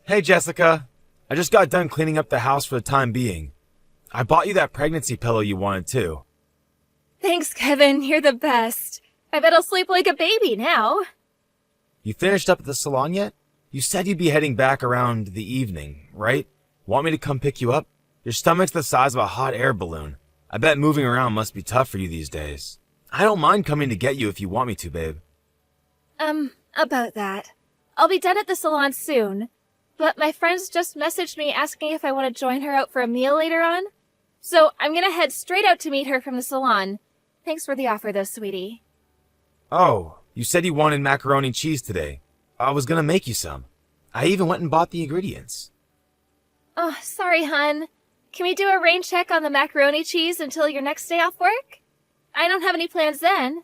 Hey, Jessica. I just got done cleaning up the house for the time being. I bought you that pregnancy pillow you wanted too. Thanks, Kevin. You're the best. I bet I'll sleep like a baby now. You finished up at the salon yet? You said you'd be heading back around the evening, right? Want me to come pick you up? Your stomach's the size of a hot air balloon. I bet moving around must be tough for you these days. I don't mind coming to get you if you want me to, babe. About that. I'll be done at the salon soon. But my friends just messaged me asking if I want to join her out for a meal later on. So I'm gonna head straight out to meet her from the salon. Thanks for the offer though, sweetie. Oh, you said you wanted macaroni and cheese today. I was gonna make you some. I even went and bought the ingredients. Oh, sorry, hun. Can we do a rain check on the macaroni cheese until your next day off work? I don't have any plans then.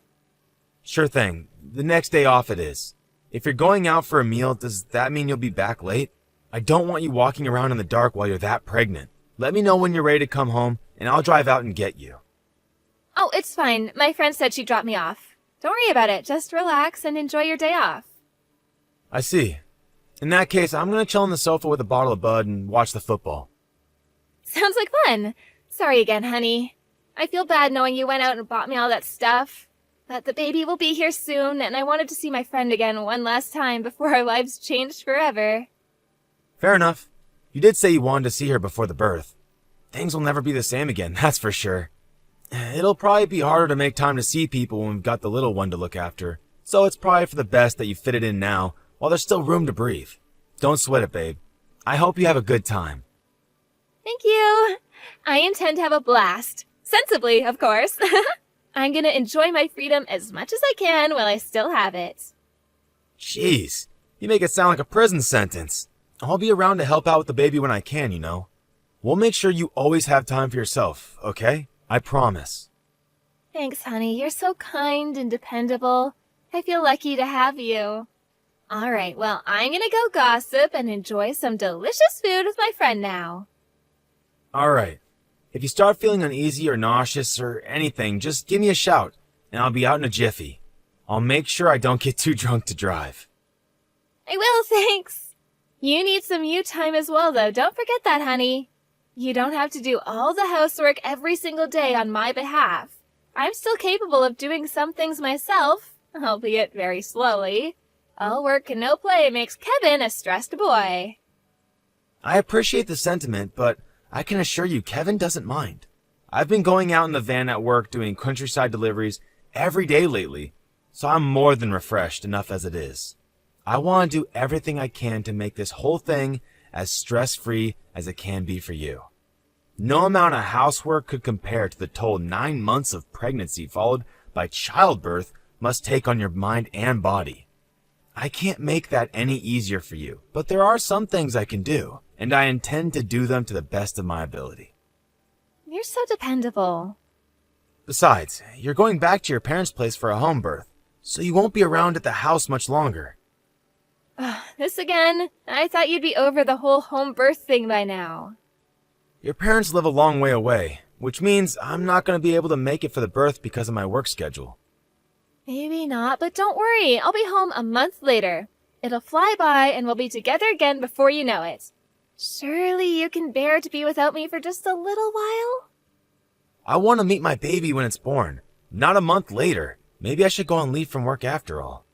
Sure thing. The next day off it is. If you're going out for a meal, does that mean you'll be back late? I don't want you walking around in the dark while you're that pregnant. Let me know when you're ready to come home, and I'll drive out and get you. Oh, it's fine. My friend said she'd drop me off. Don't worry about it. Just relax and enjoy your day off. I see. In that case, I'm gonna chill on the sofa with a bottle of Bud and watch the football. Sounds like fun. Sorry again, honey. I feel bad knowing you went out and bought me all that stuff. But the baby will be here soon, and I wanted to see my friend again one last time before our lives changed forever. Fair enough. You did say you wanted to see her before the birth. Things will never be the same again, that's for sure. It'll probably be harder to make time to see people when we've got the little one to look after, so it's probably for the best that you fit it in now while there's still room to breathe. Don't sweat it, babe. I hope you have a good time. Thank you. I intend to have a blast. Sensibly, of course. I'm gonna enjoy my freedom as much as I can while I still have it. Jeez, you make it sound like a prison sentence. I'll be around to help out with the baby when I can, you know. We'll make sure you always have time for yourself, okay? I promise. Thanks, honey. You're so kind and dependable. I feel lucky to have you. All right, well, I'm gonna go gossip and enjoy some delicious food with my friend now. All right. If you start feeling uneasy or nauseous or anything, just give me a shout, and I'll be out in a jiffy. I'll make sure I don't get too drunk to drive. I will, thanks. You need some you time as well, though. Don't forget that, honey. You don't have to do all the housework every single day on my behalf. I'm still capable of doing some things myself, albeit very slowly. All work and no play makes Kevin a stressed boy. I appreciate the sentiment, but I can assure you Kevin doesn't mind. I've been going out in the van at work doing countryside deliveries every day lately, so I'm more than refreshed enough as it is. I want to do everything I can to make this whole thing as stress-free as it can be for you. No amount of housework could compare to the toll 9 months of pregnancy followed by childbirth must take on your mind and body. I can't make that any easier for you, but there are some things I can do, and I intend to do them to the best of my ability. You're so dependable. Besides, you're going back to your parents' place for a home birth, so you won't be around at the house much longer. This again? I thought you'd be over the whole home birth thing by now. Your parents live a long way away, which means I'm not going to be able to make it for the birth because of my work schedule. Maybe not, but don't worry. I'll be home a month later. It'll fly by and we'll be together again before you know it. Surely you can bear to be without me for just a little while? I want to meet my baby when it's born, not a month later. Maybe I should go on leave from work after all.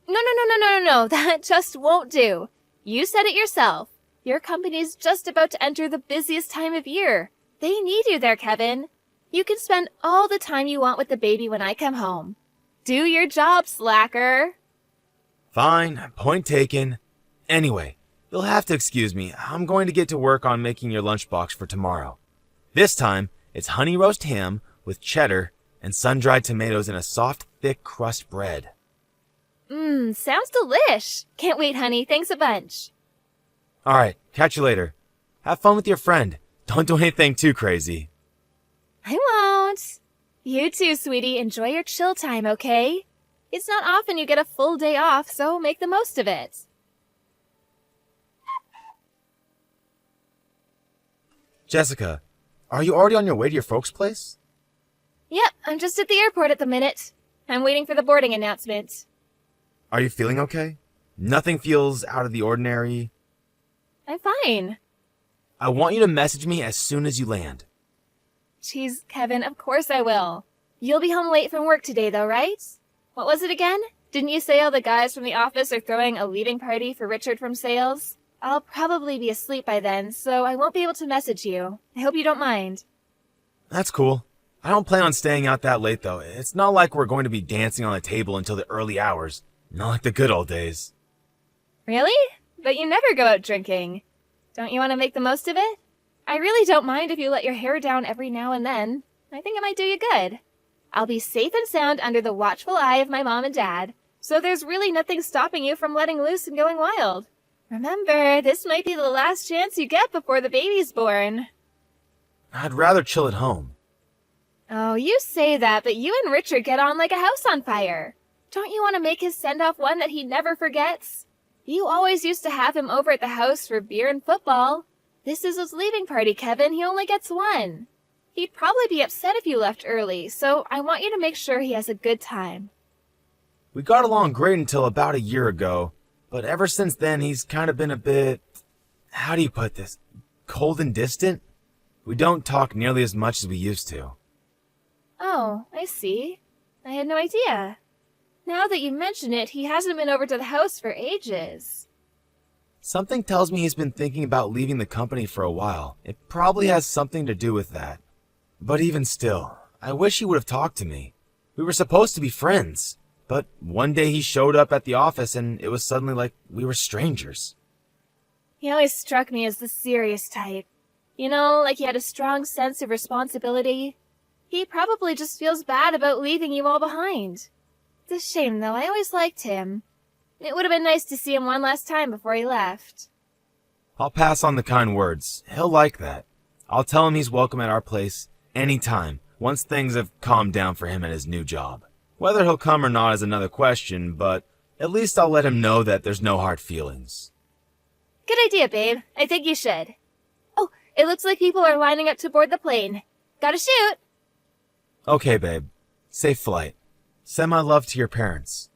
No. That just won't do. You said it yourself. Your company's just about to enter the busiest time of year. They need you there, Kevin. You can spend all the time you want with the baby when I come home. Do your job, slacker. Fine, point taken. Anyway, you'll have to excuse me. I'm going to get to work on making your lunchbox for tomorrow. This time, it's honey roast ham with cheddar and sun-dried tomatoes in a soft, thick crust bread. Sounds delish. Can't wait, honey. Thanks a bunch. All right, catch you later. Have fun with your friend. Don't do anything too crazy. I won't. You too, sweetie. Enjoy your chill time, okay? It's not often you get a full day off, so make the most of it. Jessica, are you already on your way to your folks' place? Yep, I'm just at the airport at the minute. I'm waiting for the boarding announcement. Are you feeling okay? Nothing feels out of the ordinary? I'm fine. I want you to message me as soon as you land. Jeez, Kevin, of course I will. You'll be home late from work today, though, right? What was it again? Didn't you say all the guys from the office are throwing a leaving party for Richard from sales? I'll probably be asleep by then, so I won't be able to message you. I hope you don't mind. That's cool. I don't plan on staying out that late, though. It's not like we're going to be dancing on the table until the early hours. Not like the good old days. Really? But you never go out drinking. Don't you want to make the most of it? I really don't mind if you let your hair down every now and then. I think it might do you good. I'll be safe and sound under the watchful eye of my mom and dad, so there's really nothing stopping you from letting loose and going wild. Remember, this might be the last chance you get before the baby's born. I'd rather chill at home. Oh, you say that, but you and Richard get on like a house on fire. Don't you want to make his send-off one that he never forgets? You always used to have him over at the house for beer and football. This is his leaving party, Kevin. He only gets one. He'd probably be upset if you left early, so I want you to make sure he has a good time. We got along great until about a year ago, but ever since then he's kind of been a bit, how do you put this, cold and distant? We don't talk nearly as much as we used to. Oh, I see. I had no idea. Now that you mention it, he hasn't been over to the house for ages. Something tells me he's been thinking about leaving the company for a while. It probably has something to do with that. But even still, I wish he would have talked to me. We were supposed to be friends, but one day he showed up at the office and it was suddenly like we were strangers. He always struck me as the serious type. You know, like he had a strong sense of responsibility. He probably just feels bad about leaving you all behind. It's a shame, though. I always liked him. It would have been nice to see him one last time before he left. I'll pass on the kind words. He'll like that. I'll tell him he's welcome at our place anytime, once things have calmed down for him at his new job. Whether he'll come or not is another question, but at least I'll let him know that there's no hard feelings. Good idea, babe. I think you should. Oh, it looks like people are lining up to board the plane. Gotta shoot! Okay, babe. Safe flight. Send my love to your parents.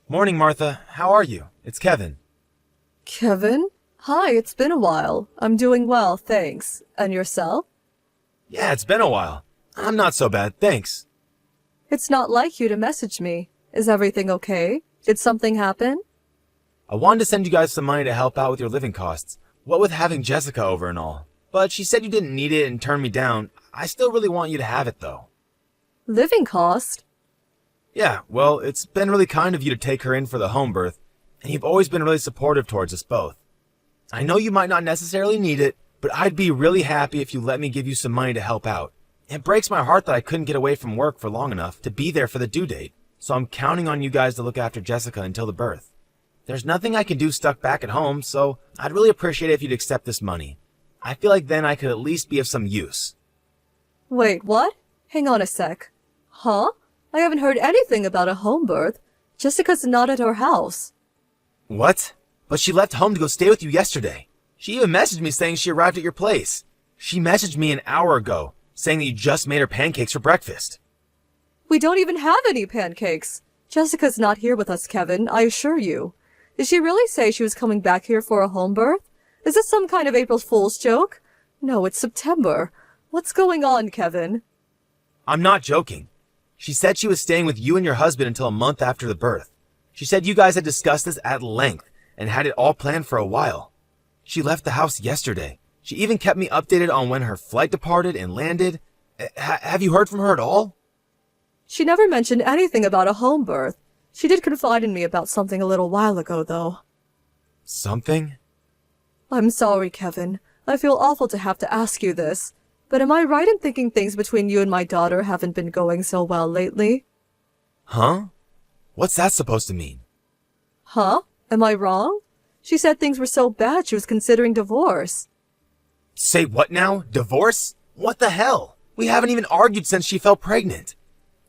Morning, Martha. How are you? It's Kevin. Kevin? Hi, it's been a while. I'm doing well, thanks. And yourself? Yeah, it's been a while. I'm not so bad, thanks. It's not like you to message me. Is everything okay? Did something happen? I wanted to send you guys some money to help out with your living costs. What with having Jessica over and all. But she said you didn't need it and turned me down. I still really want you to have it, though. Living cost? Yeah, well, it's been really kind of you to take her in for the home birth, and you've always been really supportive towards us both. I know you might not necessarily need it, but I'd be really happy if you let me give you some money to help out. It breaks my heart that I couldn't get away from work for long enough to be there for the due date, so I'm counting on you guys to look after Jessica until the birth. There's nothing I can do stuck back at home, so I'd really appreciate it if you'd accept this money. I feel like then I could at least be of some use. Wait, what? Hang on a sec. Huh? I haven't heard anything about a home birth. Jessica's not at her house. What? But she left home to go stay with you yesterday. She even messaged me saying she arrived at your place. She messaged me an hour ago, saying that you just made her pancakes for breakfast. We don't even have any pancakes. Jessica's not here with us, Kevin, I assure you. Did she really say she was coming back here for a home birth? Is this some kind of April Fool's joke? No, it's September. What's going on, Kevin? I'm not joking. She said she was staying with you and your husband until a month after the birth. She said you guys had discussed this at length and had it all planned for a while. She left the house yesterday. She even kept me updated on when her flight departed and landed. Have you heard from her at all? She never mentioned anything about a home birth. She did confide in me about something a little while ago, though. Something? I'm sorry, Kevin. I feel awful to have to ask you this. But am I right in thinking things between you and my daughter haven't been going so well lately? Huh? What's that supposed to mean? Huh? Am I wrong? She said things were so bad she was considering divorce. Say what now? Divorce? What the hell? We haven't even argued since she fell pregnant.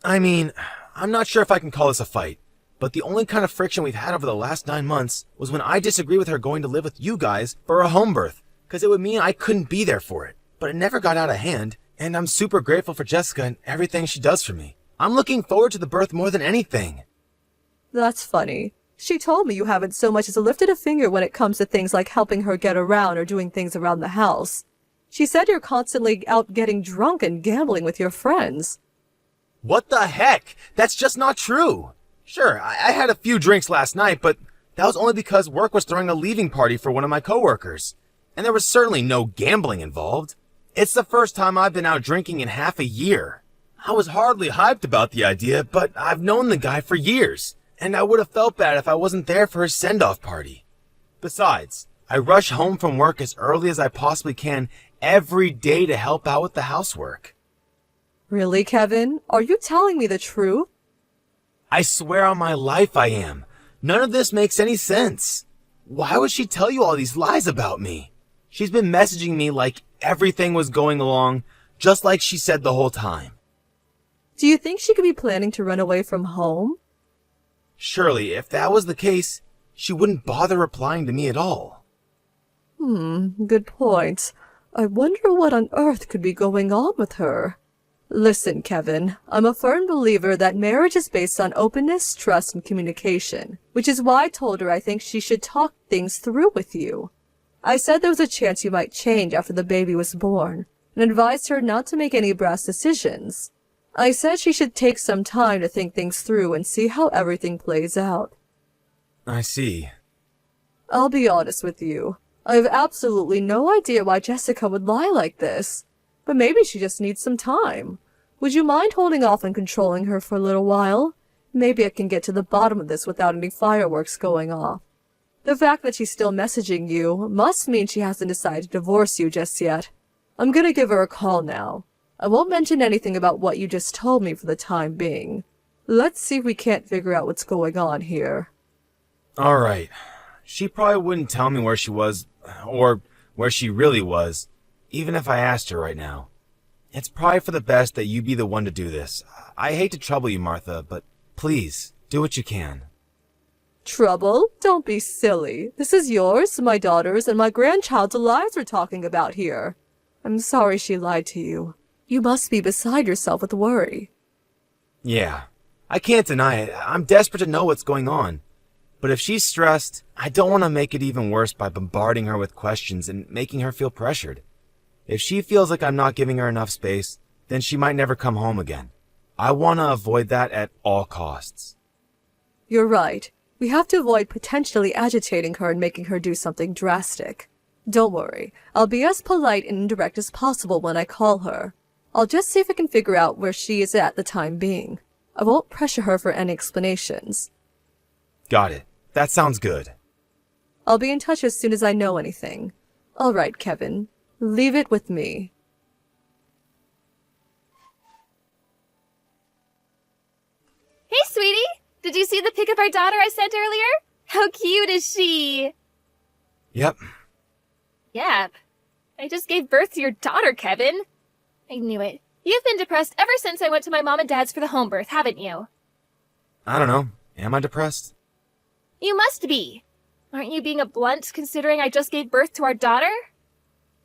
I mean, I'm not sure if I can call this a fight, but the only kind of friction we've had over the last 9 months was when I disagreed with her going to live with you guys for a home birth, because it would mean I couldn't be there for it. But it never got out of hand, and I'm super grateful for Jessica and everything she does for me. I'm looking forward to the birth more than anything. That's funny. She told me you haven't so much as lifted a finger when it comes to things like helping her get around or doing things around the house. She said you're constantly out getting drunk and gambling with your friends. What the heck? That's just not true. Sure, I had a few drinks last night, but that was only because work was throwing a leaving party for one of my coworkers. And there was certainly no gambling involved. It's the first time I've been out drinking in half a year. I was hardly hyped about the idea, but I've known the guy for years, and I would have felt bad if I wasn't there for his send-off party. Besides, I rush home from work as early as I possibly can every day to help out with the housework. Really, Kevin? Are you telling me the truth? I swear on my life I am. None of this makes any sense. Why would she tell you all these lies about me? She's been messaging me like everything was going along, just like she said the whole time. Do you think she could be planning to run away from home? Surely, if that was the case, she wouldn't bother replying to me at all. Good point. I wonder what on earth could be going on with her. Listen, Kevin, I'm a firm believer that marriage is based on openness, trust, and communication, which is why I told her I think she should talk things through with you. I said there was a chance you might change after the baby was born, and advised her not to make any brash decisions. I said she should take some time to think things through and see how everything plays out. I see. I'll be honest with you. I have absolutely no idea why Jessica would lie like this. But maybe she just needs some time. Would you mind holding off on controlling her for a little while? Maybe I can get to the bottom of this without any fireworks going off. The fact that she's still messaging you must mean she hasn't decided to divorce you just yet. I'm gonna give her a call now. I won't mention anything about what you just told me for the time being. Let's see if we can't figure out what's going on here. All right. She probably wouldn't tell me where she was, or where she really was, even if I asked her right now. It's probably for the best that you be the one to do this. I hate to trouble you, Martha, but please, do what you can. Trouble? Don't be silly. This is yours, my daughter's, and my grandchild's lives we're talking about here. I'm sorry she lied to you. You must be beside yourself with worry. Yeah, I can't deny it. I'm desperate to know what's going on. But if she's stressed, I don't want to make it even worse by bombarding her with questions and making her feel pressured. If she feels like I'm not giving her enough space, then she might never come home again. I want to avoid that at all costs. You're right. We have to avoid potentially agitating her and making her do something drastic. Don't worry. I'll be as polite and indirect as possible when I call her. I'll just see if I can figure out where she is at the time being. I won't pressure her for any explanations. Got it. That sounds good. I'll be in touch as soon as I know anything. All right, Kevin. Leave it with me. Hey, sweetie! Did you see the pic of our daughter I sent earlier? How cute is she? Yep. Yep. I just gave birth to your daughter, Kevin. I knew it. You've been depressed ever since I went to my mom and dad's for the home birth, haven't you? I don't know. Am I depressed? You must be. Aren't you being a blunt considering I just gave birth to our daughter?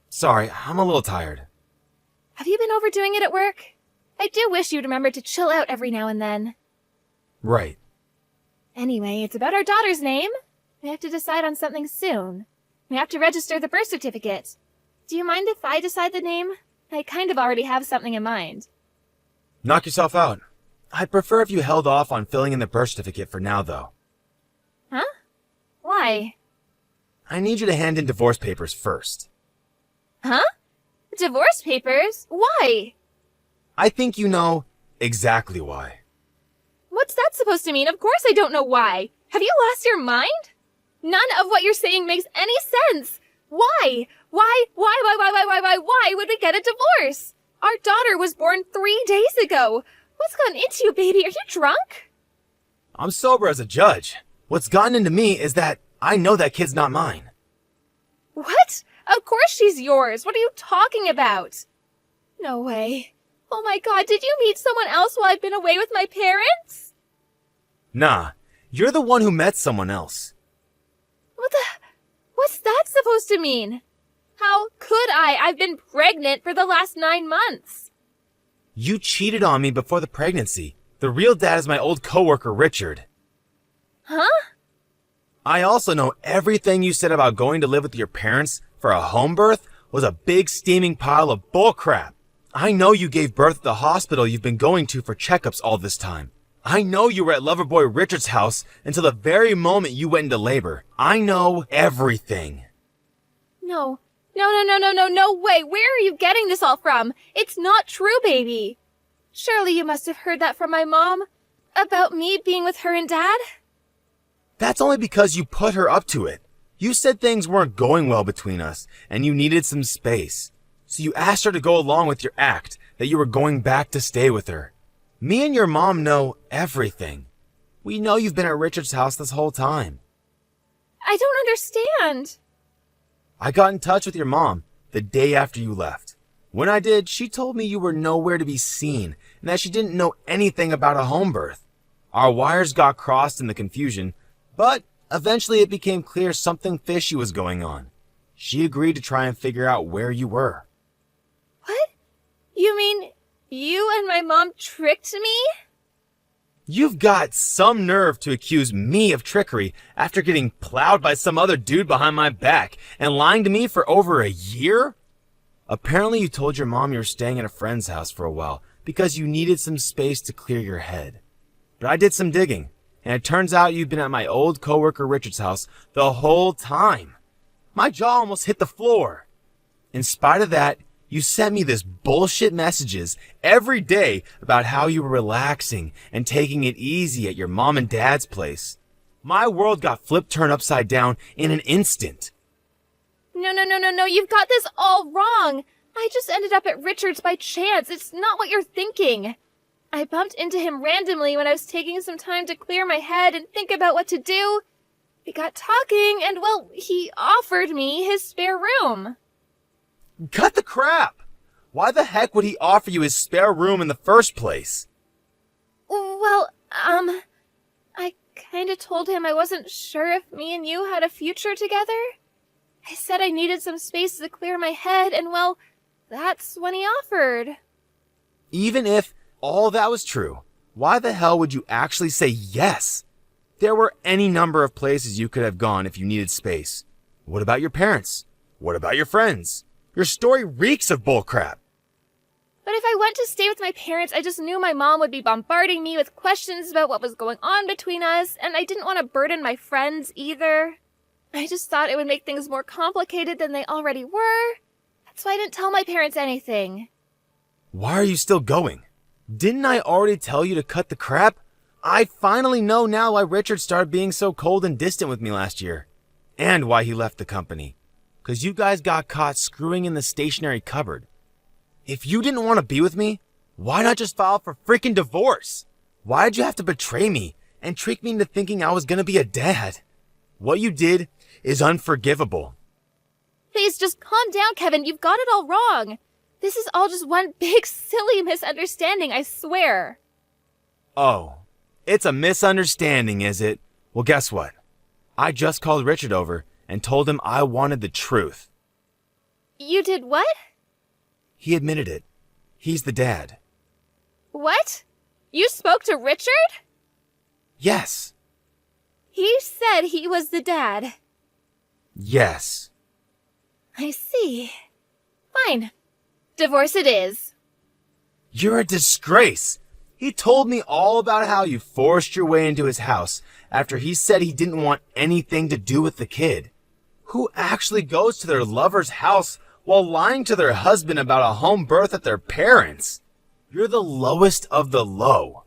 Sorry, I'm a little tired. Have you been overdoing it at work? I do wish you'd remember to chill out every now and then. Right. Anyway, it's about our daughter's name. We have to decide on something soon. We have to register the birth certificate. Do you mind if I decide the name? I kind of already have something in mind. Knock yourself out. I'd prefer if you held off on filling in the birth certificate for now, though. Huh? Why? I need you to hand in divorce papers first. Huh? Divorce papers? Why? I think you know exactly why. What's that supposed to mean? Of course I don't know why. Have you lost your mind? None of what you're saying makes any sense. Why? Why would we get a divorce? Our daughter was born 3 days ago. What's gotten into you, baby? Are you drunk? I'm sober as a judge. What's gotten into me is that I know that kid's not mine. What? Of course she's yours. What are you talking about? No way. Oh my god, did you meet someone else while I've been away with my parents? Nah, you're the one who met someone else. What's that supposed to mean? How could I? I've been pregnant for the last 9 months. You cheated on me before the pregnancy. The real dad is my old coworker, Richard. Huh? I also know everything you said about going to live with your parents for a home birth was a big steaming pile of bullcrap. I know you gave birth at the hospital you've been going to for checkups all this time. I know you were at Loverboy Richard's house until the very moment you went into labor. I know everything. No. No way. Where are you getting this all from? It's not true, baby. Surely you must have heard that from my mom. About me being with her and Dad? That's only because you put her up to it. You said things weren't going well between us, and you needed some space. So you asked her to go along with your act, that you were going back to stay with her. Me and your mom know everything. We know you've been at Richard's house this whole time. I don't understand. I got in touch with your mom the day after you left. When I did, she told me you were nowhere to be seen and that she didn't know anything about a home birth. Our wires got crossed in the confusion, but eventually it became clear something fishy was going on. She agreed to try and figure out where you were. What? You mean you and my mom tricked me? You've got some nerve to accuse me of trickery after getting plowed by some other dude behind my back and lying to me for over a year? Apparently you told your mom you were staying at a friend's house for a while because you needed some space to clear your head. But I did some digging, and it turns out you've been at my old coworker Richard's house the whole time. My jaw almost hit the floor. In spite of that, you sent me this bullshit messages every day about how you were relaxing and taking it easy at your mom and dad's place. My world got flipped turned upside down in an instant. No, you've got this all wrong. I just ended up at Richard's by chance. It's not what you're thinking. I bumped into him randomly when I was taking some time to clear my head and think about what to do. We got talking and, well, he offered me his spare room. Cut the crap! Why the heck would he offer you his spare room in the first place? Well, I kinda told him I wasn't sure if me and you had a future together. I said I needed some space to clear my head, and well, that's when he offered. Even if all that was true, why the hell would you actually say yes? There were any number of places you could have gone if you needed space. What about your parents? What about your friends? Your story reeks of bullcrap. But if I went to stay with my parents, I just knew my mom would be bombarding me with questions about what was going on between us, and I didn't want to burden my friends either. I just thought it would make things more complicated than they already were. That's why I didn't tell my parents anything. Why are you still going? Didn't I already tell you to cut the crap? I finally know now why Richard started being so cold and distant with me last year. And why he left the company. 'Cause you guys got caught screwing in the stationery cupboard. If you didn't want to be with me, why not just file for freaking divorce? Why'd you have to betray me and trick me into thinking I was gonna be a dad? What you did is unforgivable. Please just calm down, Kevin. You've got it all wrong. This is all just one big silly misunderstanding, I swear. Oh, it's a misunderstanding, is it? Well, guess what? I just called Richard over and told him I wanted the truth. You did what? He admitted it. He's the dad. What? You spoke to Richard? Yes. He said he was the dad. Yes. I see. Fine. Divorce it is. You're a disgrace. He told me all about how you forced your way into his house after he said he didn't want anything to do with the kid. Who actually goes to their lover's house while lying to their husband about a home birth at their parents'? You're the lowest of the low.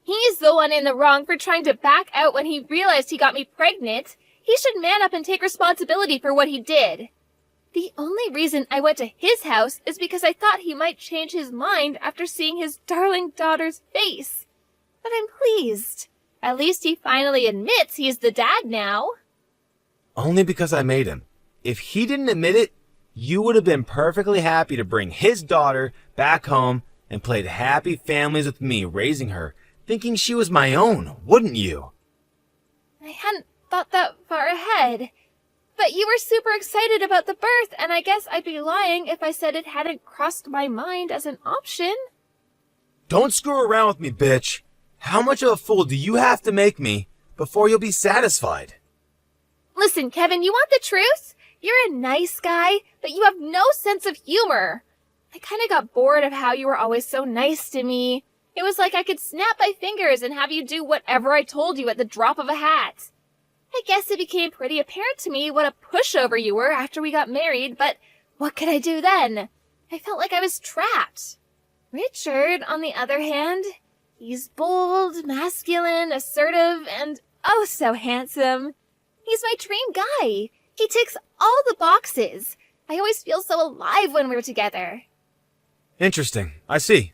He's the one in the wrong for trying to back out when he realized he got me pregnant. He should man up and take responsibility for what he did. The only reason I went to his house is because I thought he might change his mind after seeing his darling daughter's face. But I'm pleased. At least he finally admits he's the dad now. Only because I made him. If he didn't admit it, you would have been perfectly happy to bring his daughter back home and played happy families with me raising her, thinking she was my own, wouldn't you? I hadn't thought that far ahead. But you were super excited about the birth, and I guess I'd be lying if I said it hadn't crossed my mind as an option. Don't screw around with me, bitch. How much of a fool do you have to make me before you'll be satisfied. Listen, Kevin, you want the truth? You're a nice guy, but you have no sense of humor. I kind of got bored of how you were always so nice to me. It was like I could snap my fingers and have you do whatever I told you at the drop of a hat. I guess it became pretty apparent to me what a pushover you were after we got married, but what could I do then? I felt like I was trapped. Richard, on the other hand, he's bold, masculine, assertive, and oh so handsome. He's my dream guy. He ticks all the boxes. I always feel so alive when we're together. Interesting. I see.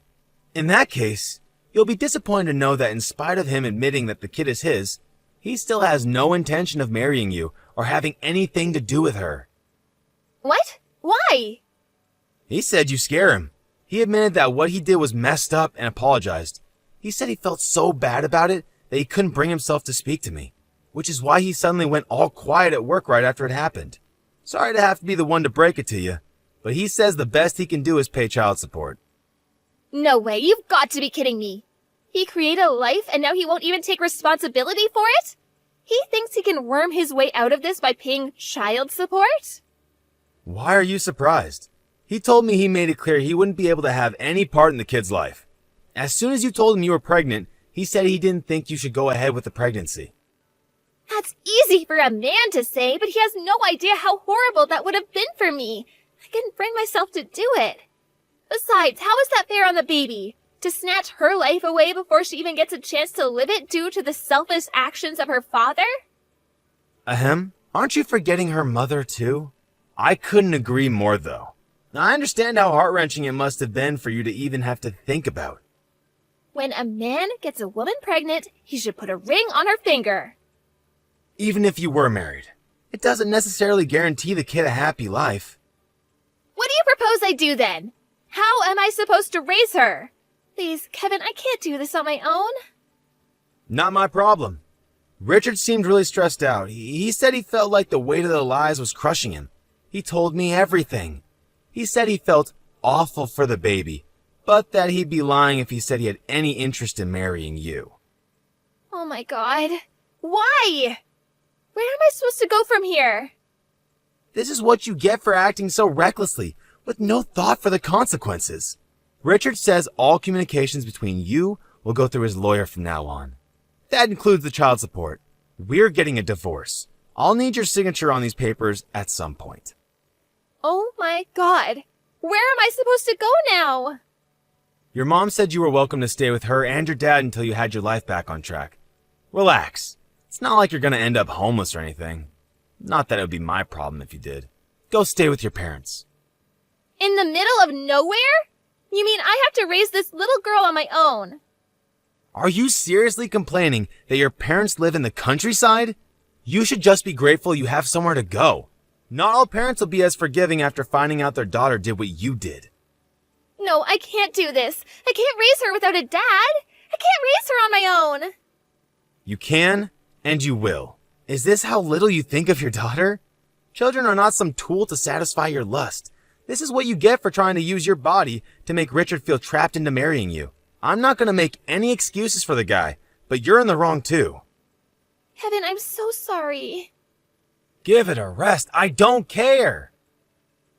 In that case, you'll be disappointed to know that in spite of him admitting that the kid is his, he still has no intention of marrying you or having anything to do with her. What? Why? He said you scare him. He admitted that what he did was messed up and apologized. He said he felt so bad about it that he couldn't bring himself to speak to me, which is why he suddenly went all quiet at work right after it happened. Sorry to have to be the one to break it to you, but he says the best he can do is pay child support. No way, you've got to be kidding me. He created a life and now he won't even take responsibility for it? He thinks he can worm his way out of this by paying child support? Why are you surprised? He told me he made it clear he wouldn't be able to have any part in the kid's life. As soon as you told him you were pregnant, he said he didn't think you should go ahead with the pregnancy. That's easy for a man to say, but he has no idea how horrible that would have been for me. I couldn't bring myself to do it. Besides, how is that fair on the baby? To snatch her life away before she even gets a chance to live it due to the selfish actions of her father? Ahem, aren't you forgetting her mother too? I couldn't agree more though. I understand how heart-wrenching it must have been for you to even have to think about. When a man gets a woman pregnant, he should put a ring on her finger. Even if you were married, it doesn't necessarily guarantee the kid a happy life. What do you propose I do then? How am I supposed to raise her? Please, Kevin, I can't do this on my own. Not my problem. Richard seemed really stressed out. He said he felt like the weight of the lies was crushing him. He told me everything. He said he felt awful for the baby, but that he'd be lying if he said he had any interest in marrying you. Oh my God. Why? Where am I supposed to go from here? This is what you get for acting so recklessly, with no thought for the consequences. Richard says all communications between you will go through his lawyer from now on. That includes the child support. We're getting a divorce. I'll need your signature on these papers at some point. Oh my God. Where am I supposed to go now? Your mom said you were welcome to stay with her and your dad until you had your life back on track. Relax. It's not like you're going to end up homeless or anything. Not that it would be my problem if you did. Go stay with your parents. In the middle of nowhere? You mean I have to raise this little girl on my own? Are you seriously complaining that your parents live in the countryside? You should just be grateful you have somewhere to go. Not all parents will be as forgiving after finding out their daughter did what you did. No, I can't do this. I can't raise her without a dad. I can't raise her on my own. You can, and you will. Is this how little you think of your daughter? Children are not some tool to satisfy your lust. This is what you get for trying to use your body to make Richard feel trapped into marrying you. I'm not going to make any excuses for the guy, but you're in the wrong too. Kevin, I'm so sorry. Give it a rest. I don't care.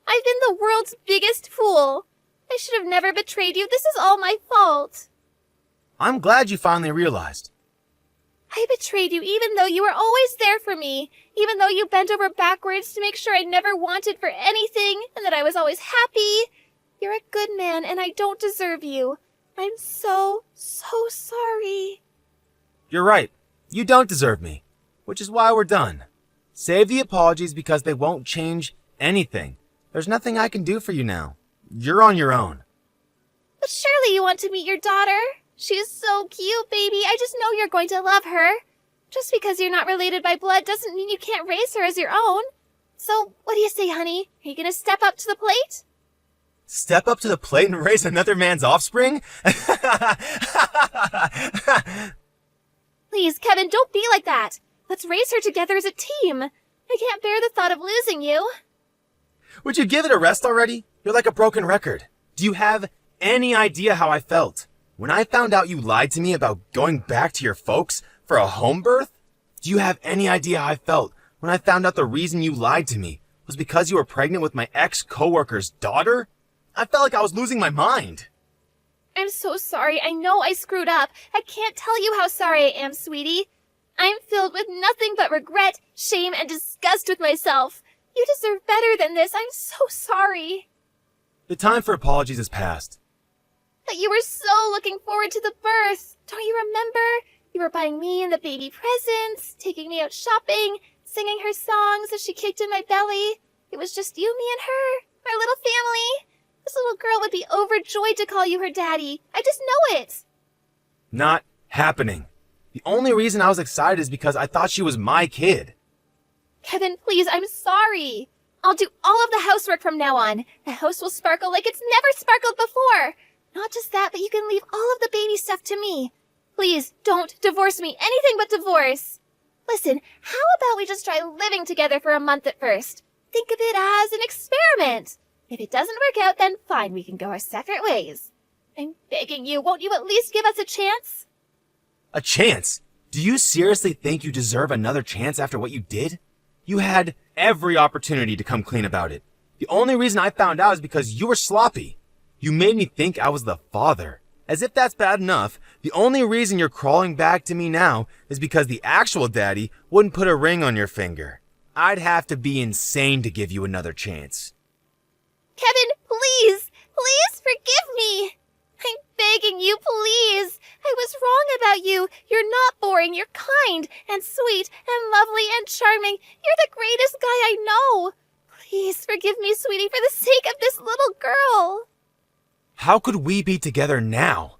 I've been the world's biggest fool. I should have never betrayed you. This is all my fault. I'm glad you finally realized. I betrayed you even though you were always there for me, even though you bent over backwards to make sure I never wanted for anything and that I was always happy. You're a good man and I don't deserve you. I'm so sorry. You're right. You don't deserve me, which is why we're done. Save the apologies because they won't change anything. There's nothing I can do for you now. You're on your own. But surely you want to meet your daughter. She's so cute, baby. I just know you're going to love her. Just because you're not related by blood doesn't mean you can't raise her as your own. So, what do you say, honey? Are you going to step up to the plate? Step up to the plate and raise another man's offspring? Please, Kevin, don't be like that. Let's raise her together as a team. I can't bear the thought of losing you. Would you give it a rest already? You're like a broken record. Do you have any idea how I felt? When I found out you lied to me about going back to your folks for a home birth, Do you have any idea how I felt when I found out the reason you lied to me was because you were pregnant with my ex-coworker's daughter? I felt like I was losing my mind. I'm so sorry. I know I screwed up. I can't tell you how sorry I am, sweetie. I'm filled with nothing but regret, shame, and disgust with myself. You deserve better than this. I'm so sorry. The time for apologies has passed. But you were so looking forward to the birth. Don't you remember? You were buying me and the baby presents, taking me out shopping, singing her songs as she kicked in my belly. It was just you, me, and her, our little family. This little girl would be overjoyed to call you her daddy. I just know it. Not happening. The only reason I was excited is because I thought she was my kid. Kevin, please, I'm sorry. I'll do all of the housework from now on. The house will sparkle like it's never sparkled before. Not just that, but you can leave all of the baby stuff to me. Please, don't divorce me. Anything but divorce. Listen, how about we just try living together for a month at first? Think of it as an experiment. If it doesn't work out, then fine, we can go our separate ways. I'm begging you, won't you at least give us a chance? A chance? Do you seriously think you deserve another chance after what you did? You had every opportunity to come clean about it. The only reason I found out is because you were sloppy. You made me think I was the father. As if that's bad enough, the only reason you're crawling back to me now is because the actual daddy wouldn't put a ring on your finger. I'd have to be insane to give you another chance. Kevin, please, please forgive me. I'm begging you, please. I was wrong about you. You're not boring. You're kind and sweet and lovely and charming. You're the greatest guy I know. Please forgive me, sweetie, for the sake of this little girl. How could we be together now?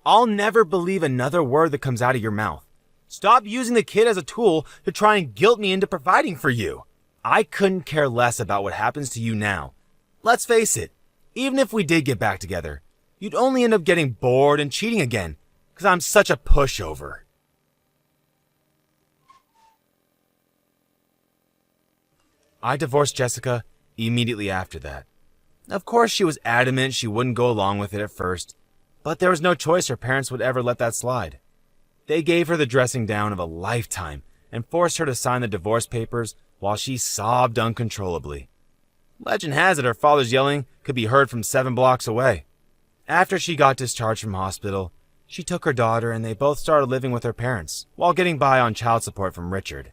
I'll never believe another word that comes out of your mouth. Stop using the kid as a tool to try and guilt me into providing for you. I couldn't care less about what happens to you now. Let's face it, even if we did get back together, you'd only end up getting bored and cheating again, because I'm such a pushover. I divorced Jessica immediately after that. Of course, she was adamant she wouldn't go along with it at first, but there was no choice her parents would ever let that slide. They gave her the dressing down of a lifetime and forced her to sign the divorce papers while she sobbed uncontrollably. Legend has it her father's yelling could be heard from 7 blocks away. After she got discharged from hospital, she took her daughter and they both started living with her parents while getting by on child support from Richard.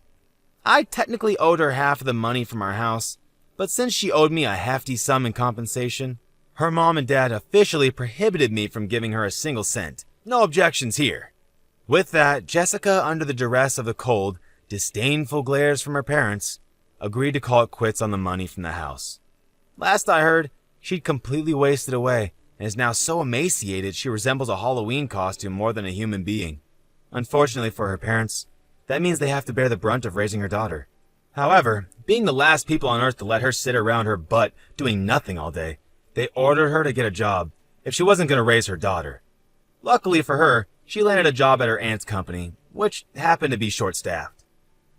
I technically owed her half of the money from our house, but since she owed me a hefty sum in compensation, her mom and dad officially prohibited me from giving her a single cent. No objections here. With that, Jessica, under the duress of the cold, disdainful glares from her parents, agreed to call it quits on the money from the house. Last I heard, she'd completely wasted away and is now so emaciated she resembles a Halloween costume more than a human being. Unfortunately for her parents, that means they have to bear the brunt of raising her daughter. However, being the last people on earth to let her sit around her butt doing nothing all day, they ordered her to get a job if she wasn't going to raise her daughter. Luckily for her, she landed a job at her aunt's company, which happened to be short-staffed.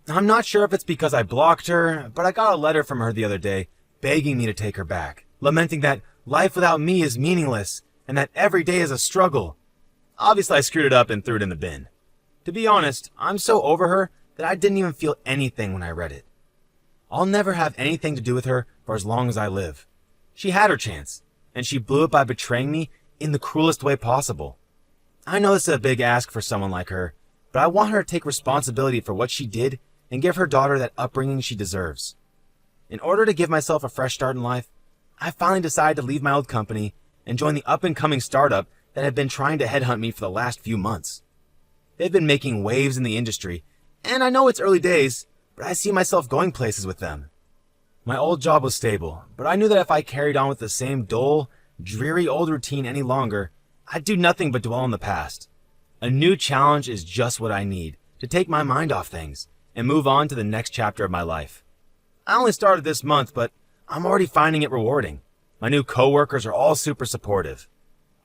I'm not sure if it's because I blocked her, but I got a letter from her the other day begging me to take her back, lamenting that life without me is meaningless and that every day is a struggle. Obviously, I screwed it up and threw it in the bin. To be honest, I'm so over her that I didn't even feel anything when I read it. I'll never have anything to do with her for as long as I live. She had her chance, and she blew it by betraying me in the cruelest way possible. I know this is a big ask for someone like her, but I want her to take responsibility for what she did and give her daughter that upbringing she deserves. In order to give myself a fresh start in life, I finally decided to leave my old company and join the up-and-coming startup that had been trying to headhunt me for the last few months. They've been making waves in the industry, and I know it's early days, but I see myself going places with them. My old job was stable, but I knew that if I carried on with the same dull, dreary old routine any longer, I'd do nothing but dwell on the past. A new challenge is just what I need to take my mind off things and move on to the next chapter of my life. I only started this month, but I'm already finding it rewarding. My new coworkers are all super supportive.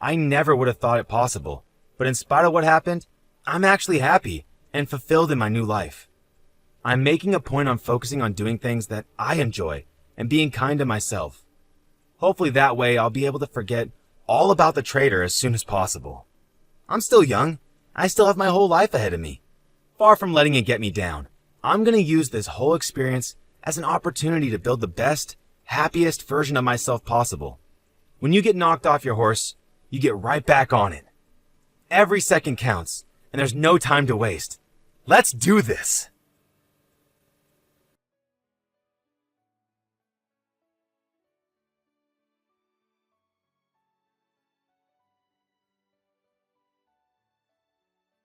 I never would have thought it possible, but in spite of what happened, I'm actually happy and fulfilled in my new life. I'm making a point on focusing on doing things that I enjoy and being kind to myself. Hopefully that way I'll be able to forget all about the traitor as soon as possible. I'm still young. I still have my whole life ahead of me. Far from letting it get me down, I'm gonna use this whole experience as an opportunity to build the best, happiest version of myself possible. When you get knocked off your horse, you get right back on it. Every second counts, and there's no time to waste. Let's do this!